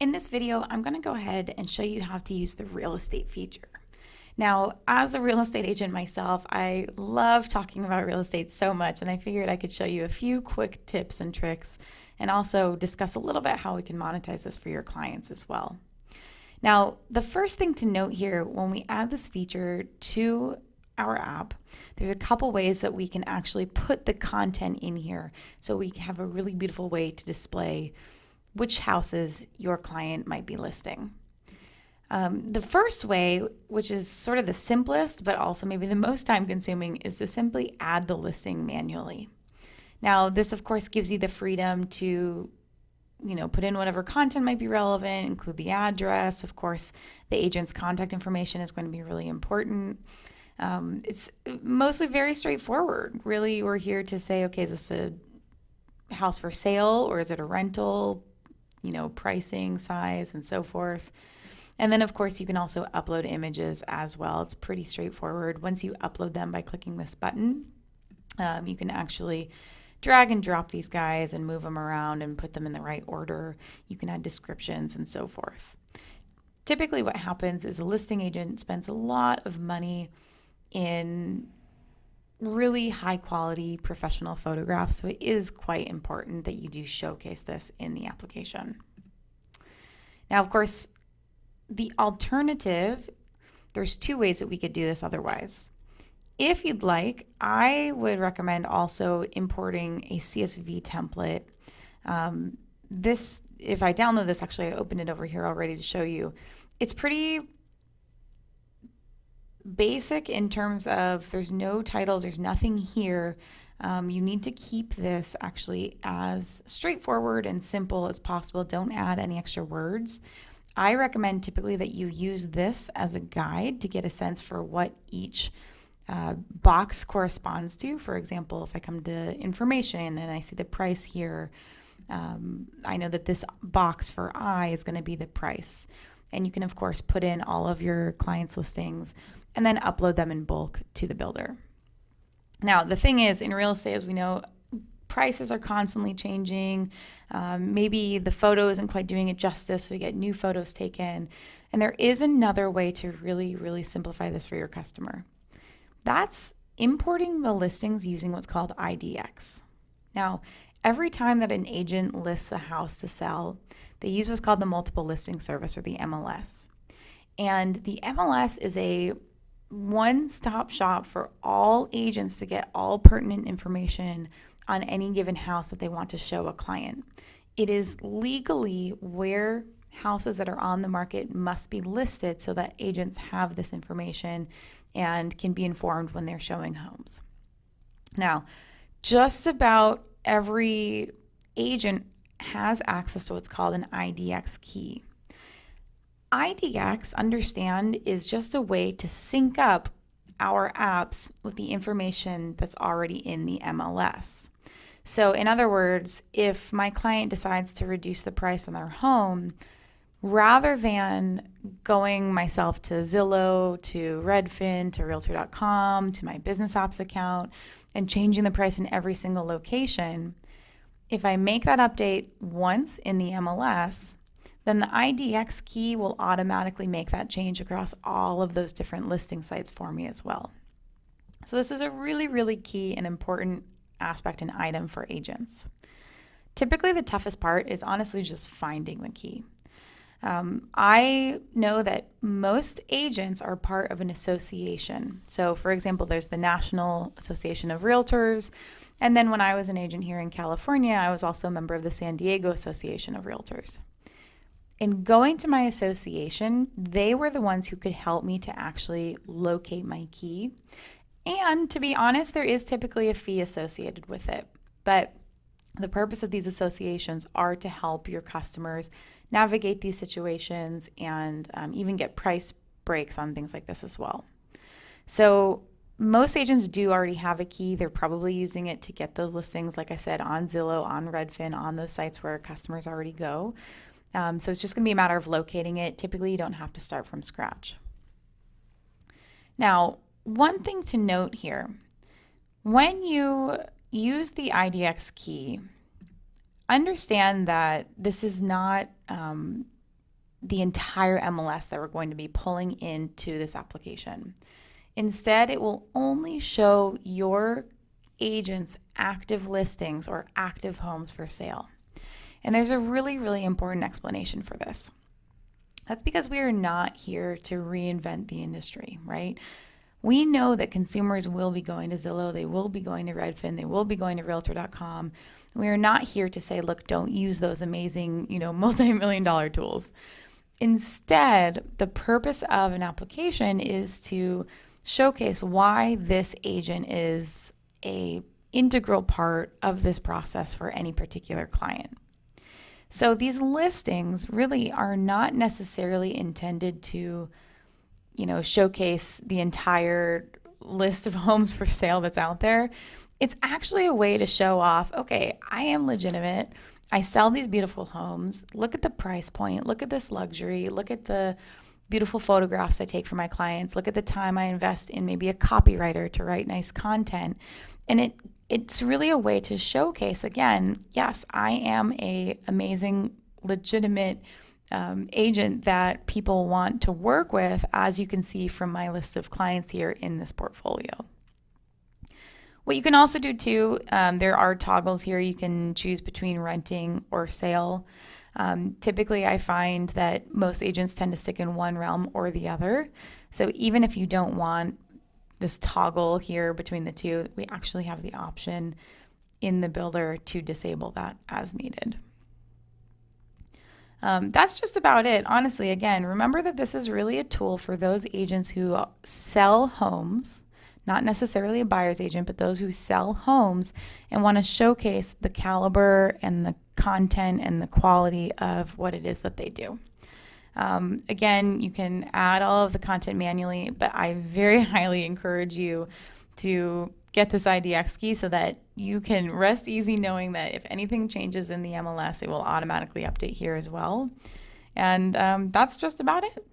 In this video, I'm going to go ahead and show you how to use the real estate feature. Now, as a real estate agent myself, I love talking about real estate so much, and I figured I could show you a few quick tips and tricks and also discuss a little bit how we can monetize this for your clients as well. Now, the first thing to note here when we add this feature to our app, there's a couple ways that we can actually put the content in here so we have a really beautiful way to display which houses your client might be listing. The first way, which is sort of the simplest, but also maybe the most time consuming, is to simply add the listing manually. Now, this of course gives you the freedom to, put in whatever content might be relevant, include the address. Of course, the agent's contact information is going to be really important. It's mostly very straightforward. Really, we're here to say, okay, is this a house for sale or is it a rental? Pricing, size, and so forth. And then, of course, you can also upload images as well. It's pretty straightforward. Once you upload them by clicking this button, you can actually drag and drop these guys and move them around and put them in the right order. You can add descriptions and so forth. Typically, what happens is a listing agent spends a lot of money in really high quality professional photographs. So it is quite important that you do showcase this in the application. Now, of course, the alternative, there's two ways that we could do this otherwise. If you'd like, I would recommend also importing a CSV template. If I download this, actually I opened it over here already to show you. It's pretty basic in terms of there's no titles, there's nothing here. You need to keep this actually as straightforward and simple as possible. Don't add any extra words. I recommend typically that you use this as a guide to get a sense for what each box corresponds to. For example, if I come to information and I see the price here, I know that this box for I is going to be the price. And you can, of course, put in all of your clients' listings and then upload them in bulk to the builder. Now, the thing is, in real estate, as we know, prices are constantly changing. Maybe the photo isn't quite doing it justice, so we get new photos taken. And there is another way to really, really simplify this for your customer. That's importing the listings using what's called IDX. Now, every time that an agent lists a house to sell, they use what's called the multiple listing service, or the MLS. And the MLS is a one-stop shop for all agents to get all pertinent information on any given house that they want to show a client. It is legally where houses that are on the market must be listed so that agents have this information and can be informed when they're showing homes. Now, just about every agent has access to what's called an IDX key. IDX, understand, is just a way to sync up our apps with the information that's already in the MLS. So in other words, if my client decides to reduce the price on their home, rather than going myself to Zillow, to Redfin, to Realtor.com, to my business apps account, and changing the price in every single location, if I make that update once in the MLS, then the IDX key will automatically make that change across all of those different listing sites for me as well. So this is a really, really key and important aspect and item for agents. Typically, the toughest part is honestly just finding the key. I know that most agents are part of an association. So, for example, there's the National Association of Realtors. And then when I was an agent here in California, I was also a member of the San Diego Association of Realtors. In going to my association, they were the ones who could help me to actually locate my key. And to be honest, there is typically a fee associated with it. But the purpose of these associations are to help your customers navigate these situations and even get price breaks on things like this as well. So most agents do already have a key. They're probably using it to get those listings, like I said, on Zillow, on Redfin, on those sites where customers already go. So it's just going to be a matter of locating it. Typically, you don't have to start from scratch. Now, one thing to note here, when you use the IDX key, understand that this is not the entire MLS that we're going to be pulling into this application. Instead, it will only show your agent's active listings or active homes for sale. And there's a really, really important explanation for this. That's because we are not here to reinvent the industry, right? We know that consumers will be going to Zillow, they will be going to Redfin, they will be going to Realtor.com. We are not here to say, look, don't use those amazing, multi-million-dollar tools. Instead, the purpose of an application is to showcase why this agent is an integral part of this process for any particular client. So these listings really are not necessarily intended to, showcase the entire list of homes for sale that's out there. It's actually a way to show off, okay, I am legitimate. I sell these beautiful homes. Look at the price point. Look at this luxury. Look at the beautiful photographs I take for my clients. Look at the time I invest in maybe a copywriter to write nice content. And it's really a way to showcase, again, yes, I am a amazing, legitimate agent that people want to work with, as you can see from my list of clients here in this portfolio. What you can also do too, there are toggles here. You can choose between renting or sale. Typically, I find that most agents tend to stick in one realm or the other. So even if you don't want this toggle here between the two, we actually have the option in the builder to disable that as needed. That's just about it. Honestly, again, remember that this is really a tool for those agents who sell homes, not necessarily a buyer's agent, but those who sell homes and want to showcase the caliber and the content and the quality of what it is that they do. Again, you can add all of the content manually, but I very highly encourage you to get this IDX key so that you can rest easy knowing that if anything changes in the MLS, it will automatically update here as well. And that's just about it.